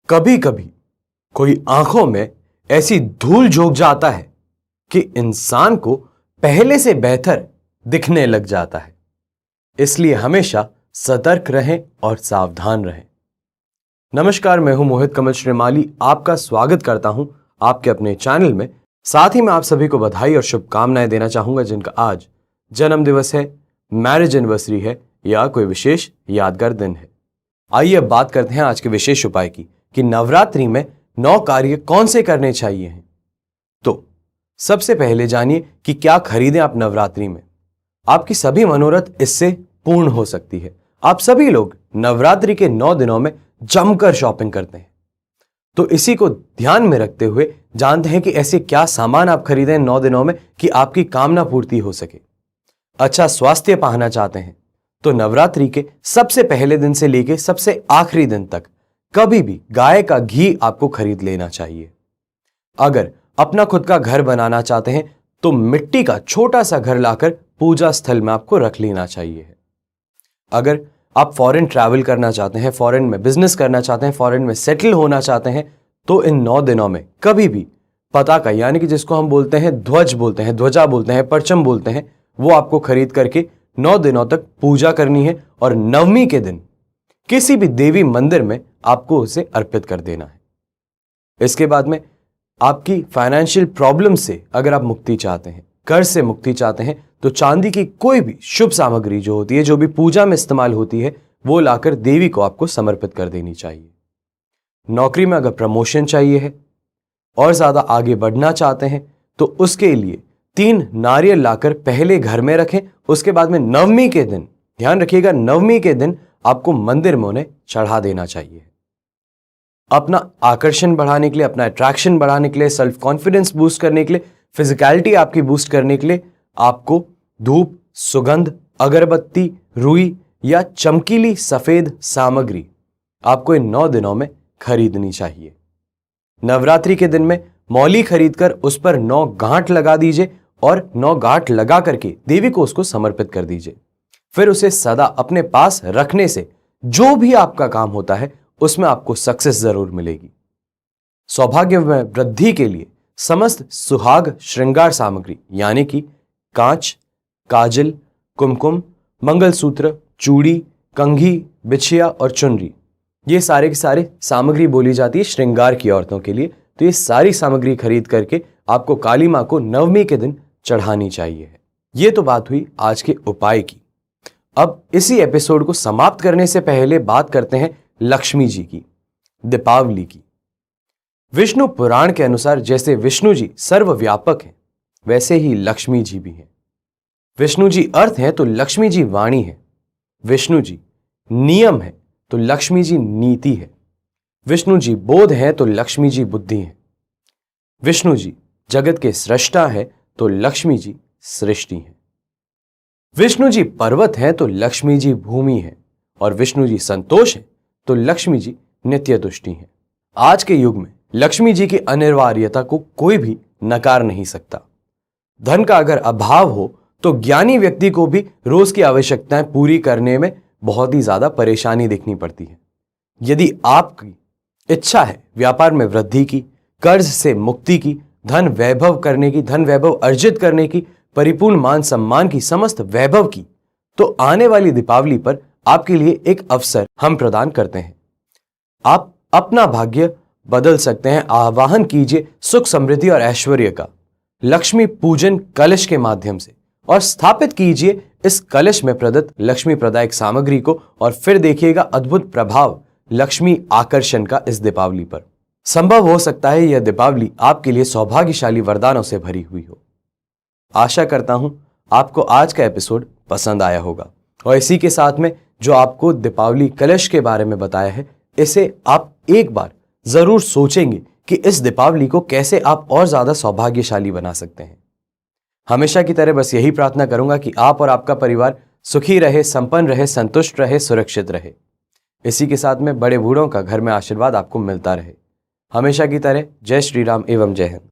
कभी कभी कोई आंखों में ऐसी धूल झोंक जाता है कि इंसान को पहले से बेहतर दिखने लग जाता है। इसलिए हमेशा सतर्क रहें और सावधान रहें। नमस्कार, मैं हूं मोहित कमल श्रीमाली, आपका स्वागत करता हूं आपके अपने चैनल में। साथ ही मैं आप सभी को बधाई और शुभकामनाएं देना चाहूंगा जिनका आज जन्म दिवस है, मैरिज एनिवर्सरी है या कोई विशेष यादगार दिन है। आइए अब बात करते हैं आज के विशेष उपाय की कि नवरात्रि में 9 कार्य कौन से करने चाहिए हैं। तो सबसे पहले जानिए कि क्या खरीदें आप नवरात्रि में। आपकी सभी मनोरथ इससे पूर्ण हो सकती है। आप सभी लोग नवरात्रि के 9 दिनों में जमकर शॉपिंग करते हैं, तो इसी को ध्यान में रखते हुए जानते हैं कि ऐसे क्या सामान आप खरीदें 9 दिनों में कि आपकी कामना पूर्ति हो सके। अच्छा स्वास्थ्य पाना चाहते हैं तो नवरात्रि के सबसे पहले दिन से लेकर सबसे आखिरी दिन तक कभी भी गाय का घी आपको खरीद लेना चाहिए। अगर अपना खुद का घर बनाना चाहते हैं तो मिट्टी का छोटा सा घर लाकर पूजा स्थल में आपको रख लेना चाहिए। अगर आप फॉरेन ट्रैवल करना चाहते हैं, फॉरेन में बिजनेस करना चाहते हैं, फॉरेन में सेटल होना चाहते हैं, तो इन 9 दिनों में कभी भी पताका यानी कि जिसको हम बोलते हैं ध्वज बोलते हैं, ध्वजा बोलते हैं, परचम बोलते हैं, वो आपको खरीद करके 9 दिनों तक पूजा करनी है और नवमी के दिन किसी भी देवी मंदिर में आपको उसे अर्पित कर देना है। इसके बाद में आपकी फाइनेंशियल प्रॉब्लम से अगर आप मुक्ति चाहते हैं, कर्ज से मुक्ति चाहते हैं, तो चांदी की कोई भी शुभ सामग्री जो होती है, जो भी पूजा में इस्तेमाल होती है, वो लाकर देवी को आपको समर्पित कर देनी चाहिए। नौकरी में अगर प्रमोशन चाहिए है और ज्यादा आगे बढ़ना चाहते हैं तो उसके लिए 3 नारियल लाकर पहले घर में रखें। उसके बाद में नवमी के दिन, ध्यान रखिएगा, नवमी के दिन आपको मंदिर में उन्हें चढ़ा देना चाहिए। अपना आकर्षण बढ़ाने के लिए, अपना अट्रैक्शन बढ़ाने के लिए, सेल्फ कॉन्फिडेंस बूस्ट करने के लिए, फिजिकलिटी आपकी बूस्ट करने के लिए आपको धूप, सुगंध, अगरबत्ती, रुई या चमकीली सफेद सामग्री आपको इन 9 दिनों में खरीदनी चाहिए। नवरात्रि के दिन में मौली खरीदकर उस पर 9 गांठ लगा दीजिए और 9 गांठ लगा करके देवी को उसको समर्पित कर दीजिए। फिर उसे सदा अपने पास रखने से जो भी आपका काम होता है उसमें आपको सक्सेस जरूर मिलेगी। सौभाग्य में वृद्धि के लिए समस्त सुहाग श्रृंगार सामग्री यानी कि कांच, काजल, कुमकुम, मंगलसूत्र, चूड़ी, कंघी, बिछिया और चुनरी, ये सारे के सारे सामग्री बोली जाती है श्रृंगार की औरतों के लिए। तो ये सारी सामग्री खरीद करके आपको काली मां को नवमी के दिन चढ़ानी चाहिए। ये तो बात हुई आज के उपाय की। अब इसी एपिसोड को समाप्त करने से पहले बात करते हैं लक्ष्मी जी की, दीपावली की। विष्णु पुराण के अनुसार जैसे विष्णु जी सर्वव्यापक हैं, वैसे ही लक्ष्मी जी भी हैं। विष्णु जी अर्थ है तो लक्ष्मी जी वाणी है। विष्णु जी नियम है तो लक्ष्मी जी नीति है। विष्णु जी बोध है तो लक्ष्मी जी बुद्धि है। विष्णु जी जगत के सृष्टा है तो लक्ष्मी जी सृष्टि है। विष्णु जी पर्वत है तो लक्ष्मी जी भूमि है और विष्णु जी संतोष है तो लक्ष्मी जी नित्य तुष्टि है। आज के युग में लक्ष्मी जी की अनिवार्यता को कोई भी नकार नहीं सकता। धन का अगर अभाव हो तो ज्ञानी व्यक्ति को भी रोज की आवश्यकताएं पूरी करने में बहुत ही ज्यादा परेशानी देखनी पड़ती है। यदि आपकी इच्छा है व्यापार में वृद्धि की, कर्ज से मुक्ति की, धन वैभव करने की, धन वैभव अर्जित करने की, परिपूर्ण मान सम्मान की, समस्त वैभव की, तो आने वाली दीपावली पर आपके लिए एक अवसर हम प्रदान करते हैं। आप अपना भाग्य बदल सकते हैं। आवाहन कीजिए सुख, समृद्धि और ऐश्वर्य का लक्ष्मी पूजन कलश के माध्यम से और स्थापित कीजिए इस कलश में प्रदत्त लक्ष्मी प्रदायक सामग्री को और फिर देखिएगा अद्भुत प्रभाव लक्ष्मी आकर्षण का इस दीपावली पर। संभव हो सकता है यह दीपावली आपके लिए सौभाग्यशाली वरदानों से भरी हुई हो। आशा करता हूं आपको आज का एपिसोड पसंद आया होगा और इसी के साथ में जो आपको दीपावली कलश के बारे में बताया है, इसे आप एक बार जरूर सोचेंगे कि इस दीपावली को कैसे आप और ज्यादा सौभाग्यशाली बना सकते हैं। हमेशा की तरह बस यही प्रार्थना करूंगा कि आप और आपका परिवार सुखी रहे, संपन्न रहे, संतुष्ट रहे, सुरक्षित रहे। इसी के साथ में बड़े बूढ़ों का घर में आशीर्वाद आपको मिलता रहे। हमेशा की तरह जय श्री राम एवं जय हिंद।